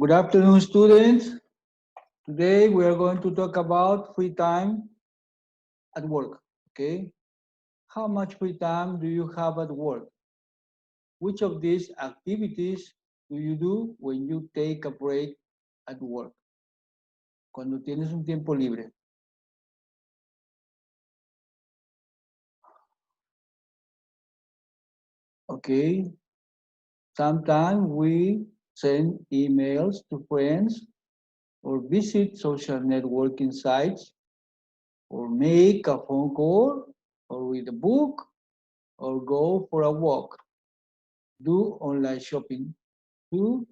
Good afternoon, students. Today we are going to talk about free time at work. Okay? How much free time do you have at work? Which of these activities do you do when you take a break at work? Cuando tienes un tiempo libre. Okay? Sometimes we send emails to friends or visit social networking sites or make a phone call or read a book or go for a walk. Do online shopping, to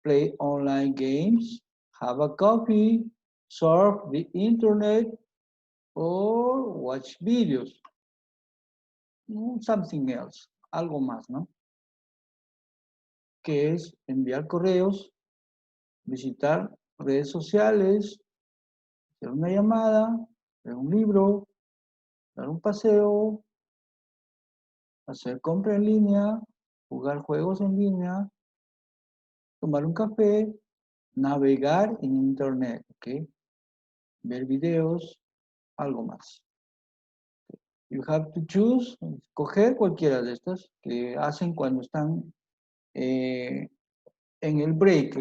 play online games, have a coffee, surf the internet, or watch videos. Something else, algo más, ¿no? Que es enviar correos, visitar redes sociales, hacer una llamada, leer un libro, dar un paseo, hacer compra en línea, jugar juegos en línea, tomar un café, navegar en internet, ¿ok? Ver videos, algo más. You have to choose, escoger cualquiera de estas que hacen cuando están en el break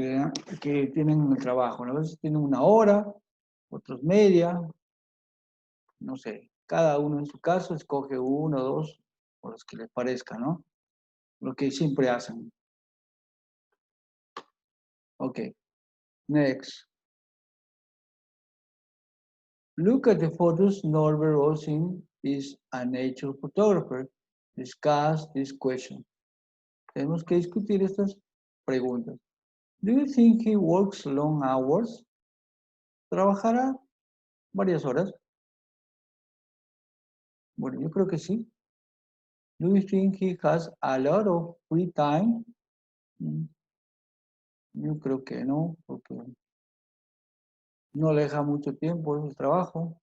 que tienen en el trabajo. A veces tienen una hora, otros media, no sé. Cada uno en su caso escoge uno o dos, o los que les parezca, ¿no? Lo que siempre hacen. Ok, next. Look at the photos. Norbert Rosin is a nature photographer. Discuss this question. Tenemos que discutir estas preguntas. Do you think he works long hours? ¿Trabajará varias horas? Bueno, yo creo que sí. Do you think he has a lot of free time? Yo creo que no, porque no le deja mucho tiempo el trabajo.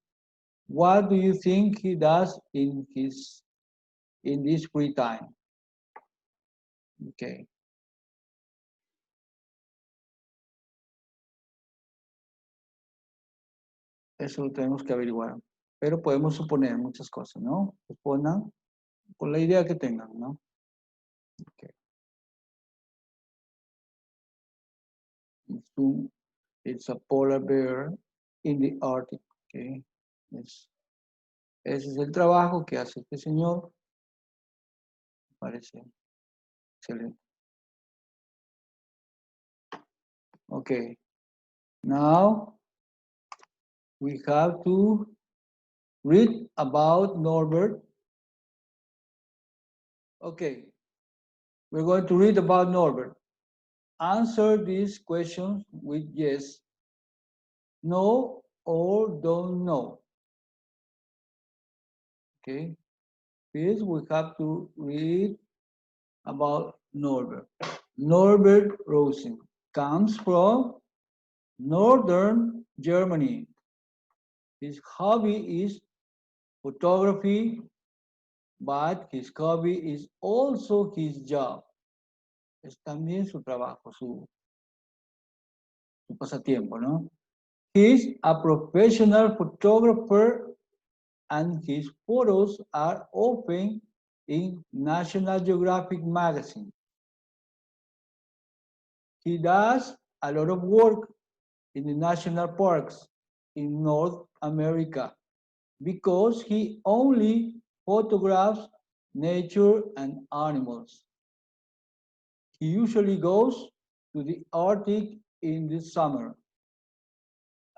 What do you think he does in this free time? Okay. Eso lo tenemos que averiguar. Pero podemos suponer muchas cosas, ¿no? Respondan con la idea que tengan, ¿no? Okay. It's a polar bear in the Arctic. Okay. Ese es el trabajo que hace este señor. Me parece excelente. Okay. Now we have to read about Norbert. Okay. We're going to read about Norbert. Answer these questions with yes, no, or don't know. Okay. First, we have to read about Norbert. Norbert Rosen comes from northern Germany. His hobby is photography, but his hobby is also his job. Es también su trabajo, su pasatiempo, ¿no? He's a professional photographer and his photos are often in National Geographic magazine. He does a lot of work in the national parks in North America because he only photographs nature and animals. He usually goes to the Arctic in the summer.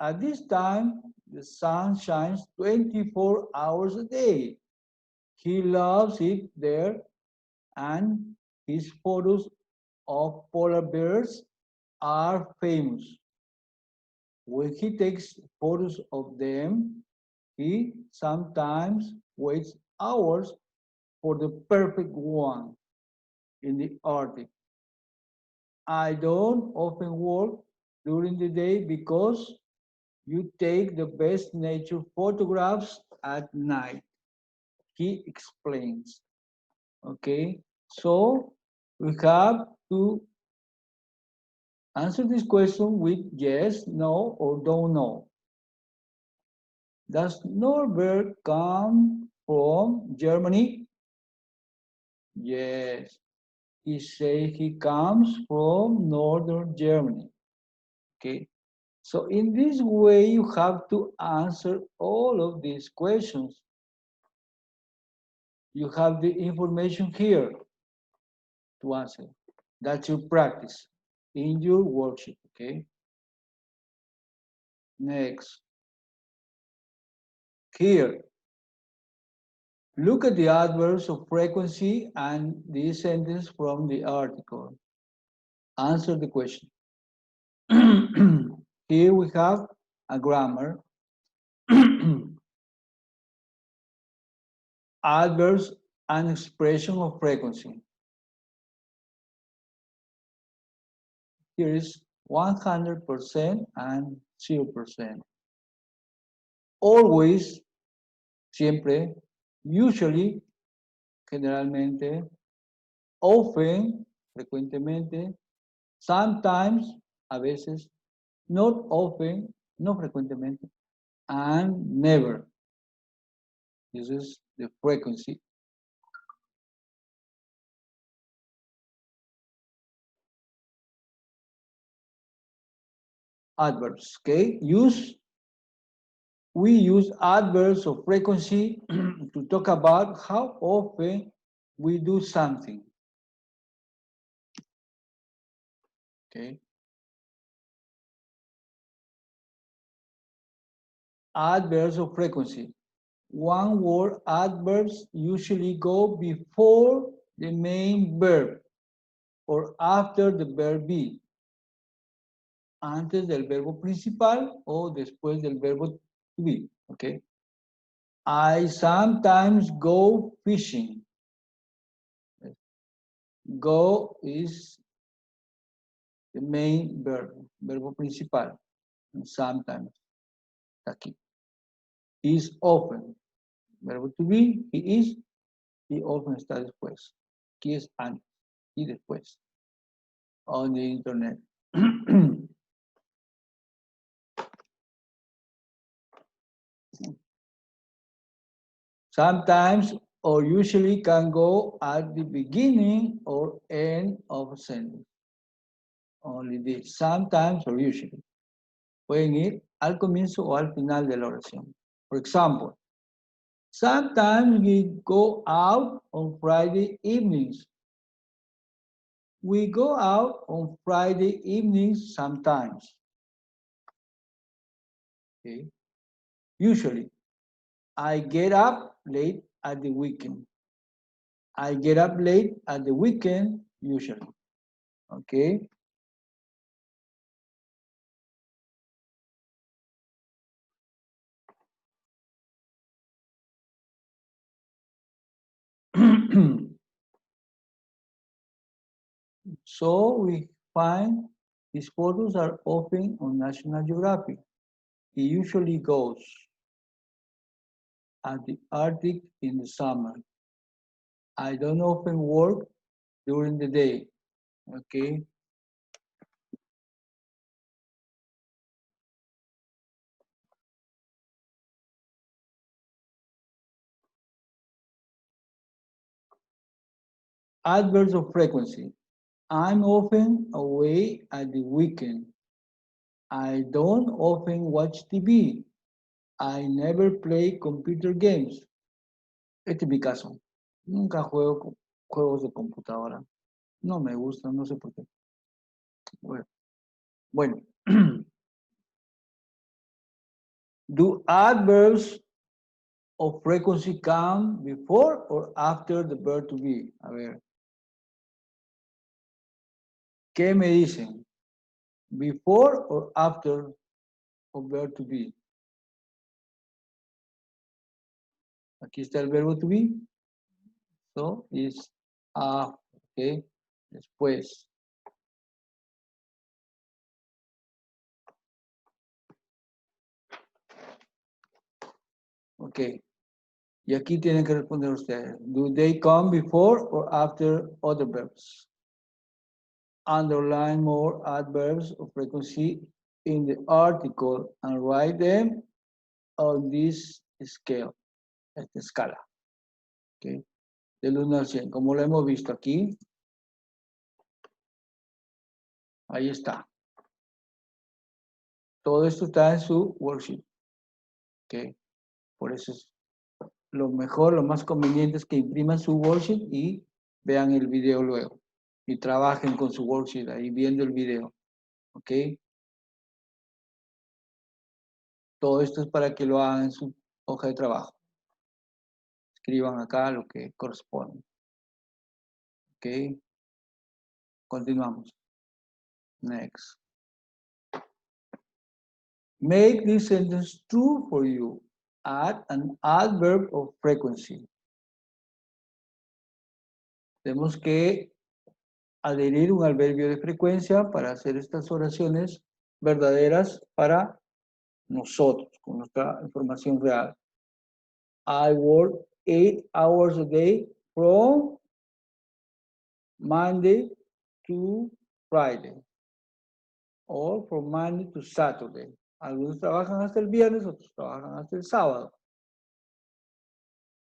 At this time, the sun shines 24 hours a day. He loves it there, and his photos of polar bears are famous. When he takes photos of them, he sometimes waits hours for the perfect one in the Arctic. I don't often work during the day because you take the best nature photographs at night, he explains. Okay, so we have to Answer this question with yes, no, or don't know. Does Norbert come from Germany? Yes. He says he comes from northern Germany. Okay. So in this way, you have to answer all of these questions. You have the information here to answer. That's your practice in your worksheet, okay? Next. Here, look at the adverbs of frequency and this sentence from the article. Answer the question. Here we have a grammar. Adverbs and expression of frequency. Here is 100% and 0%. Always, siempre, usually, generalmente, often, frecuentemente, sometimes, a veces, not often, no frecuentemente, and never. This is the frequency. Adverbs, okay? We use adverbs of frequency to talk about how often we do something. Okay. Adverbs of frequency. One word adverbs usually go before the main verb or after the verb be. Antes del verbo principal o después del verbo to be. Okay. I sometimes go fishing. Go is the main verb, verbo principal. And sometimes, aquí. Is often. Verbo to be, he is, he often está después. Aquí es antes y después. On the internet. Sometimes or usually can go at the beginning or end of a sentence. Only this. Sometimes or usually. Pueden ir al comienzo o al final de la oración. For example, sometimes we go out on Friday evenings. We go out on Friday evenings sometimes. Okay. Usually, I get up late at the weekend. I get up late at the weekend, usually. Okay. So we find these photos are often on National Geographic. He usually goes at the Arctic in the summer. I don't often work during the day. Okay. Adverbs of frequency. I'm often away at the weekend. I don't often watch TV. I never play computer games. Este es mi caso. Nunca juego juegos de computadora. No me gustan, no sé por qué. Bueno. Do adverbs of frequency come before or after the verb to be? A ver. ¿Qué me dicen? Before or after of verb to be? Aquí está el verbo to be. So, is after, okay? Después. Ok. Y aquí tienen que responder ustedes. Do they come before or after other verbs? underline more adverbs of frequency in the article and write them on this scale, esta escala. ¿Okay? Del 1 al 100, como lo hemos visto aquí. Ahí está. Todo esto está en su worksheet. ¿Okay? Por eso es lo mejor, lo más conveniente es que impriman su worksheet y vean el video luego. Y trabajen con su worksheet ahí viendo el video. ¿Ok? Todo esto es para que lo hagan en su hoja de trabajo. Escriban acá lo que corresponde. ¿Ok? Continuamos. Next. Make this sentence true for you. Add an adverb of frequency. Tenemos que adherir un adverbio de frecuencia para hacer estas oraciones verdaderas para nosotros, con nuestra información real. I work 8 hours a day from Monday to Friday. Or from Monday to Saturday. Algunos trabajan hasta el viernes, otros trabajan hasta el sábado.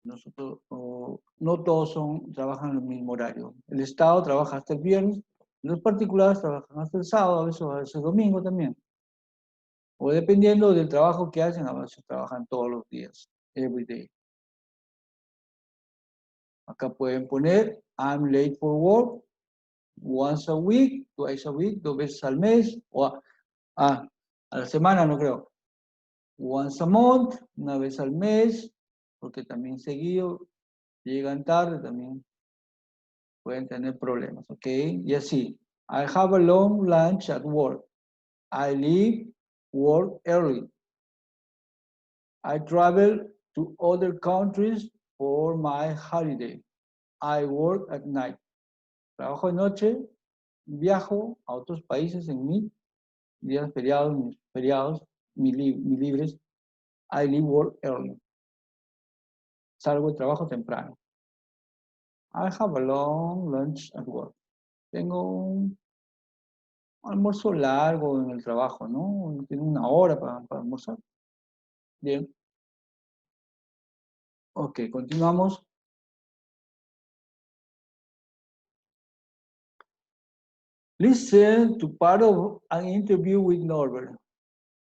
Nosotros, no todos trabajan en el mismo horario. El Estado trabaja hasta el viernes, los particulares trabajan hasta el sábado, a veces domingo también. O dependiendo del trabajo que hacen, a veces trabajan todos los días, every day. Acá pueden poner, I'm late for work, once a week, twice a week, 2 veces al mes, o a la semana no creo. Once a month, 1 vez al mes, porque también seguido, llegan tarde, también pueden tener problemas, ¿ok? Y así, I have a long lunch at work. I leave work early. I travel to other countries for my holiday. I work at night. Trabajo de noche, viajo a otros países en mis días feriados, mis libres. I leave work early. Salgo de trabajo temprano. I have a long lunch at work. Tengo un almuerzo largo en el trabajo, ¿no? Tengo 1 hora para almorzar. Bien. Ok, continuamos. Listen to part of an interview with Norbert.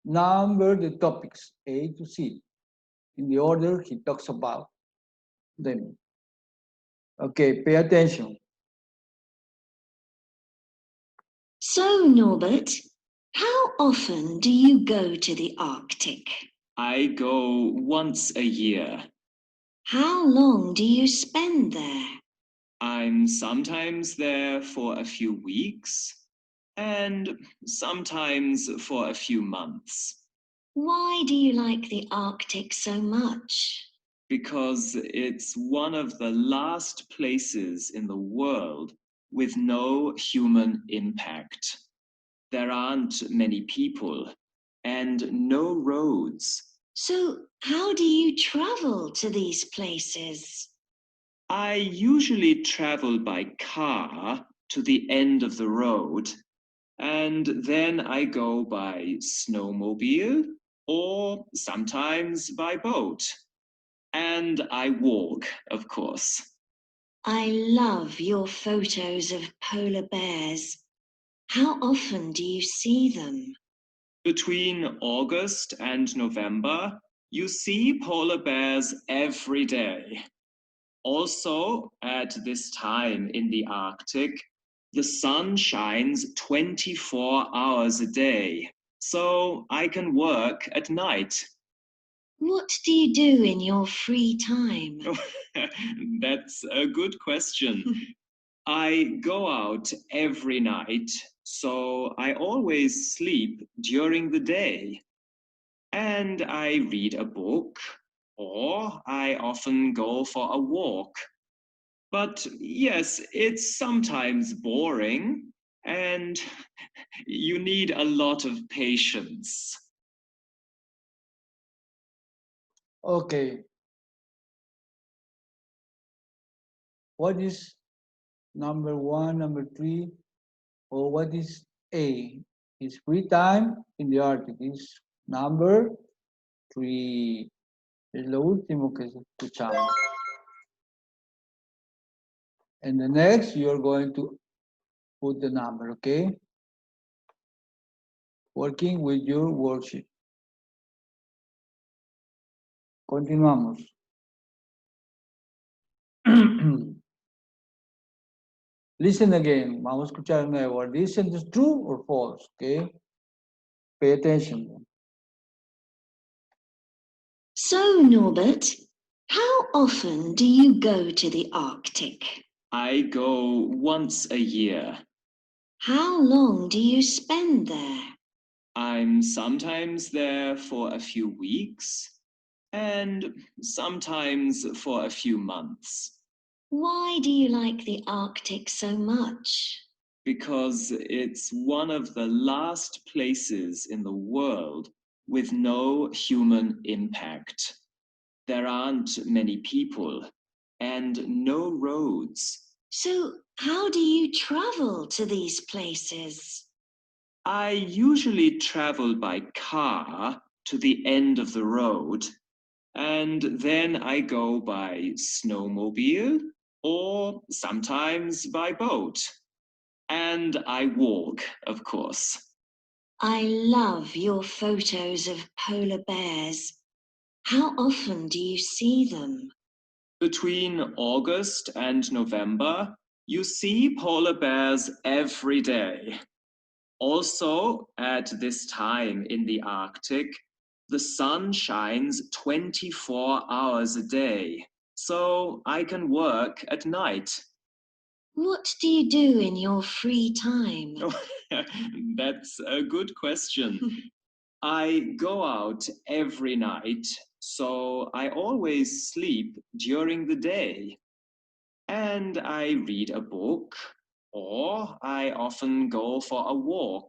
Number the topics, A to Z, in the order he talks about them. Okay, pay attention. So, Norbert, how often do you go to the Arctic? I go once a year. How long do you spend there? I'm sometimes there for a few weeks and sometimes for a few months. Why do you like the Arctic so much? Because it's one of the last places in the world with no human impact. There aren't many people and no roads. So, how do you travel to these places? I usually travel by car to the end of the road, and then I go by snowmobile or sometimes by boat. And I walk, of course. I love your photos of polar bears. How often do you see them? Between August and November, you see polar bears every day. Also, at this time in the Arctic, the sun shines 24 hours a day, so I can work at night. What do you do in your free time? That's a good question. I go out every night, so I always sleep during the day. And I read a book, or I often go for a walk. But yes, it's sometimes boring, and you need a lot of patience. Okay. What is number 1, number 3, Or what is A? His free time in the Arctic is number 3. Es lo último que escuchamos. And the next, you're going to put the number, okay? Working with your worksheet. Continuamos. Listen again. Vamos a escuchar de nuevo. Are these sentences true or false? Okay. Pay attention. So, Norbert, how often do you go to the Arctic? I go once a year. How long do you spend there? I'm sometimes there for a few weeks and sometimes for a few months Why do you like the Arctic so much? because it's one of the last places in the world with no human impact. There aren't many people and no roads. So, how do you travel to these places? I usually travel by car to the end of the road, and then I go by snowmobile or sometimes by boat. And I walk, of course. I love your photos of polar bears. How often do you see them? Between August and November, you see polar bears every day. Also, at this time in the Arctic, the sun shines 24 hours a day, so I can work at night. What do you do in your free time? That's a good question. I go out every night, so I always sleep during the day. And I read a book, or I often go for a walk.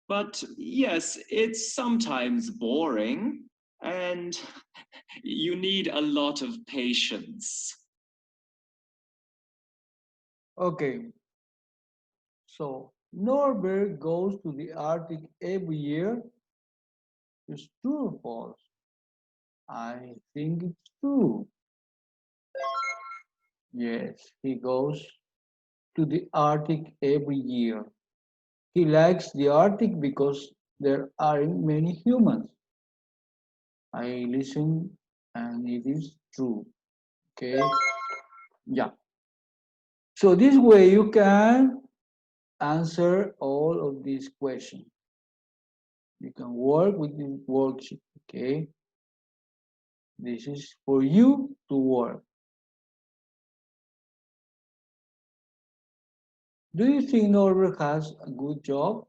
But yes, it's sometimes boring, and you need a lot of patience. Okay. So Norbert goes to the Arctic every year. It's true or false? I think it's true. Yes, he goes to the Arctic every year. He likes the Arctic because there aren't many humans. I listen and it is true. Okay. Yeah. So this way you can answer all of these questions. You can work with the worksheet. Okay. This is for you to work. Do you think Norbert has a good job?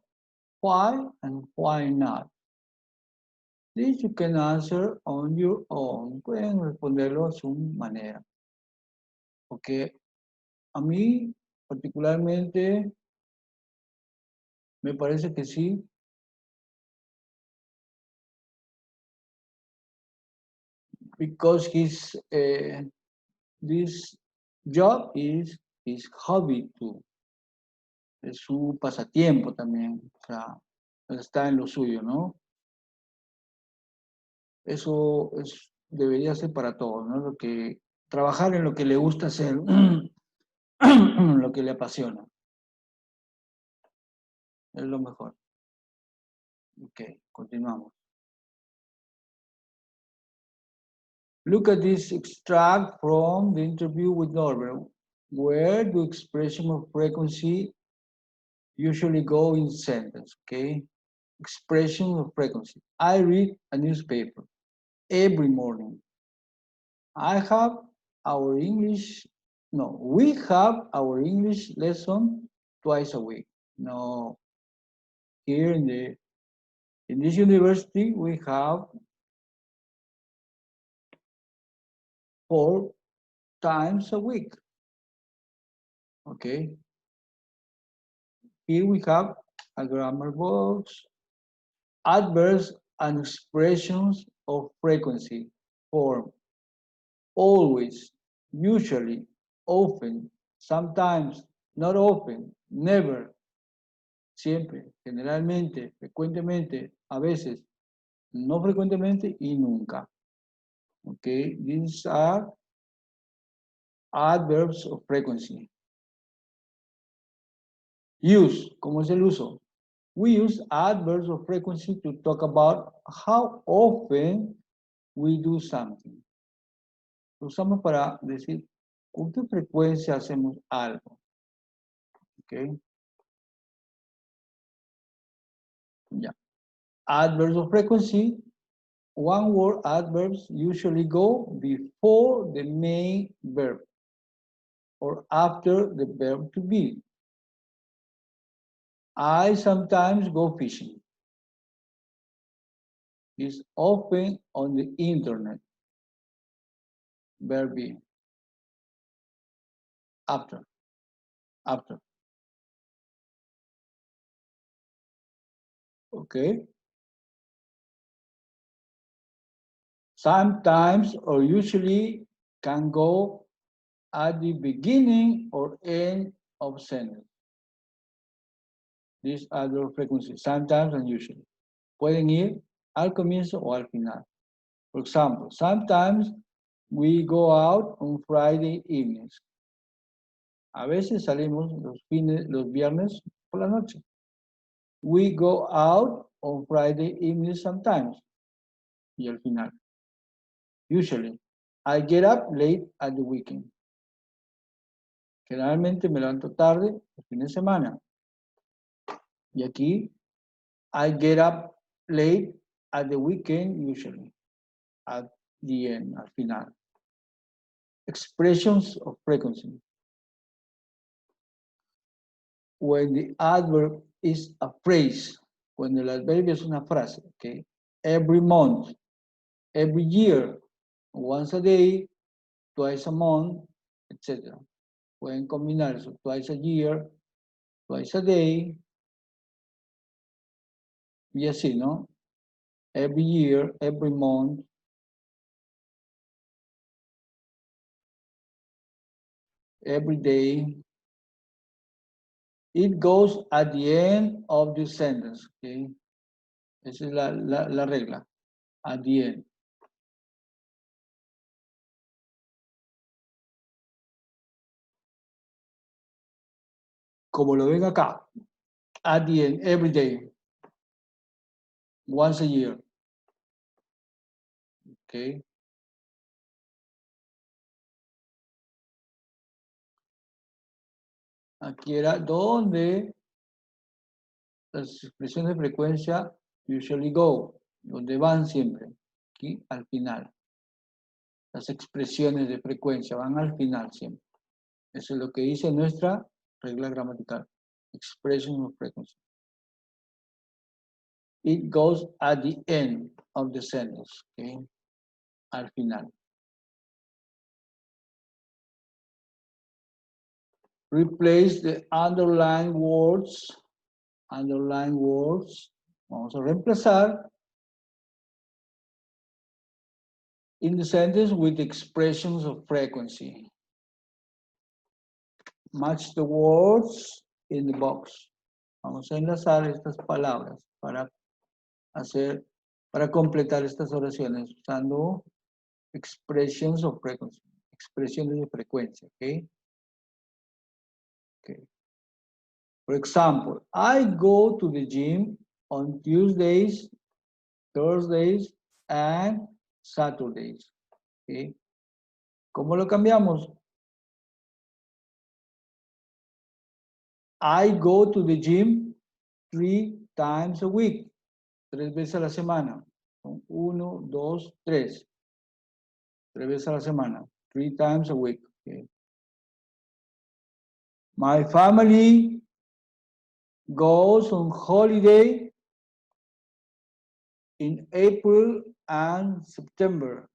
Why and why not? This you can answer on your own. Pueden responderlo a su manera. Ok. A mí, particularmente, me parece que sí. Because this job is his hobby too. Es su pasatiempo también. O sea, está en lo suyo, ¿no? Eso debería ser para todos, ¿no? Trabajar en lo que le gusta hacer, lo que le apasiona. Es lo mejor. Ok, continuamos. Look at this extract from the interview with Norbert. Where do expression of frequency usually go in sentence? Okay, expression of frequency. I read a newspaper every morning. I have our English, no, we have our English lesson twice a week. No, here in this university we have 4 times a week. Okay. Here we have a grammar box, adverbs and expressions of frequency form. Always, usually, often, sometimes, not often, never, siempre, generalmente, frecuentemente, a veces, no frecuentemente y nunca. Okay, these are adverbs of frequency. Use, ¿cómo es el uso? We use adverbs of frequency to talk about how often we do something. Lo usamos para decir con qué frecuencia hacemos algo. Okay. Yeah. Adverbs of frequency, one word adverbs usually go before the main verb or after the verb to be. I sometimes go fishing. Is often on the internet. Verb be. After. After. Okay. Sometimes or usually can go at the beginning or end of sentence. These are the frequencies, sometimes and usually. Pueden ir al comienzo o al final. For example, sometimes we go out on Friday evenings. A veces salimos los viernes por la noche. We go out on Friday evenings sometimes. Y al final. Usually, I get up late at the weekend. Generalmente me levanto tarde el fin de semana. Y aquí, I get up late at the weekend usually. At the end, al final. Expressions of frequency. When the adverb is a phrase. Cuando el adverbio es una frase. Okay? Every month. Every year. Once a day. Twice a month. Etc. Pueden combinar eso. Twice a year. Twice a day. Y así, ¿no? Every year, every month. Every day. It goes at the end of the sentence. Okay? Esa es la regla. At the end. Como lo ven acá. At the end, every day. Once a year. Okay. Aquí era donde las expresiones de frecuencia usually go, donde van siempre. Aquí al final. Las expresiones de frecuencia van al final siempre. Eso es lo que dice nuestra regla gramatical. Expression of frequency. It goes at the end of the sentence. Okay? Al final. Replace the underlined words. Underlined words. Vamos a reemplazar in the sentence with expressions of frequency. Match the words in the box. Vamos a enlazar estas palabras para completar estas oraciones usando expressions of frequency. Expresiones de frecuencia, okay? Okay. For example, I go to the gym on Tuesdays, Thursdays, and Saturdays. Okay. ¿Cómo lo cambiamos? I go to the gym 3 times a week. 3 veces a la semana. 1, 2, 3. 3 veces a la semana. 3 times a week. Okay. My family goes on holiday in April and September.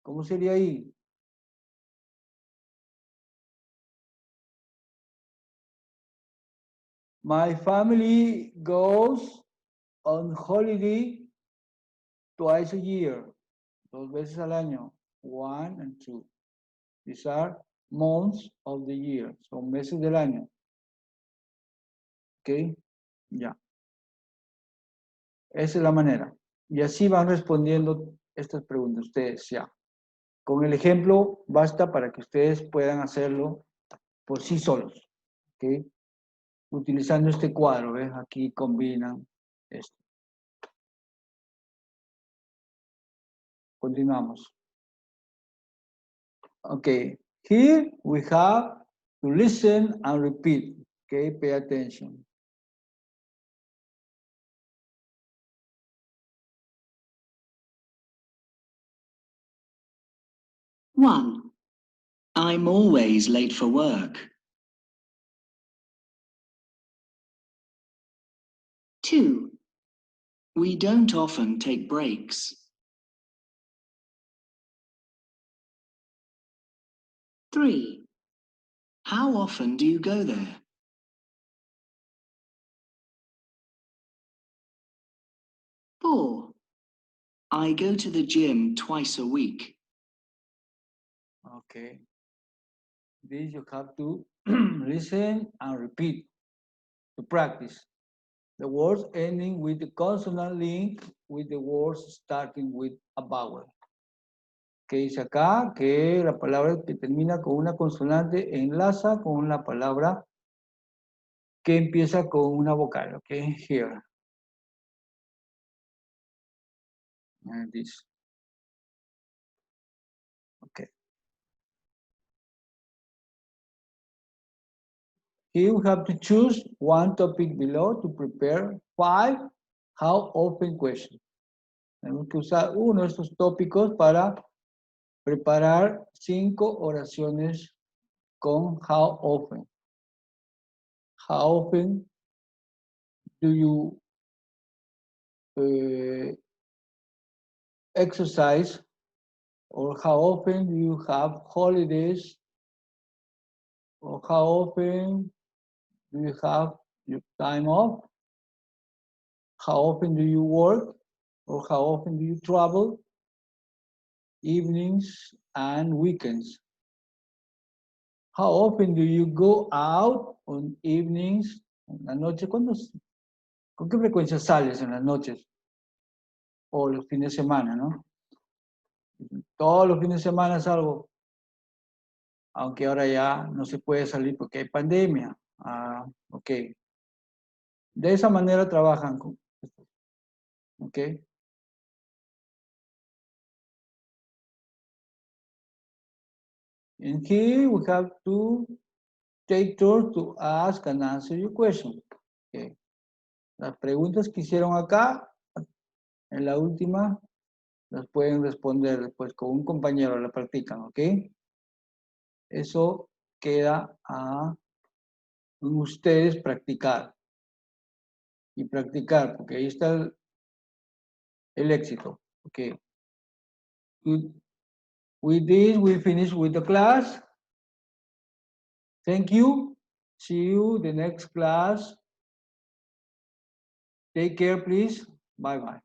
¿Cómo sería ahí? My family goes on holiday twice a year. 2 veces al año. 1 and 2. These are months of the year. Son meses del año. ¿Ok? Ya. Esa es la manera. Y así van respondiendo estas preguntas ustedes ya. Con el ejemplo basta para que ustedes puedan hacerlo por sí solos. ¿Ok? Utilizando este cuadro, ¿ves? Aquí combinan esto. Continuamos. Okay, here we have to listen and repeat. Okay, pay attention. One, I'm always late for work. 2, we don't often take breaks. 3, how often do you go there? 4, I go to the gym twice a week. Okay. This you have to listen and repeat to practice. The words ending with the consonant link with the words starting with a vowel. Que dice acá que la palabra que termina con una consonante enlaza con la palabra que empieza con una vocal. Okay, here. And this. Okay. Here we have to choose one topic below to prepare 5 how often questions. Tenemos que usar uno de estos tópicos para preparar 5 oraciones con how often. How often do you exercise, or how often do you have holidays, or how often do you have your time off? How often do you work, or how often do you travel? Evenings and weekends. How often do you go out on evenings? En la noche, ¿con qué frecuencia sales en las noches? O los fines de semana, ¿no? Todos los fines de semana salgo. Aunque ahora ya no se puede salir porque hay pandemia. Ah, ok. De esa manera trabajan. Ok. And here we have to take turns to ask and answer your question. Okay. Las preguntas que hicieron acá, en la última, las pueden responder después con un compañero, la practican, ¿ok? Eso queda a ustedes practicar. Y practicar, porque ahí está el éxito, ¿ok? With this, we finish with the class. Thank you. See you the next class. Take care, please. Bye-bye.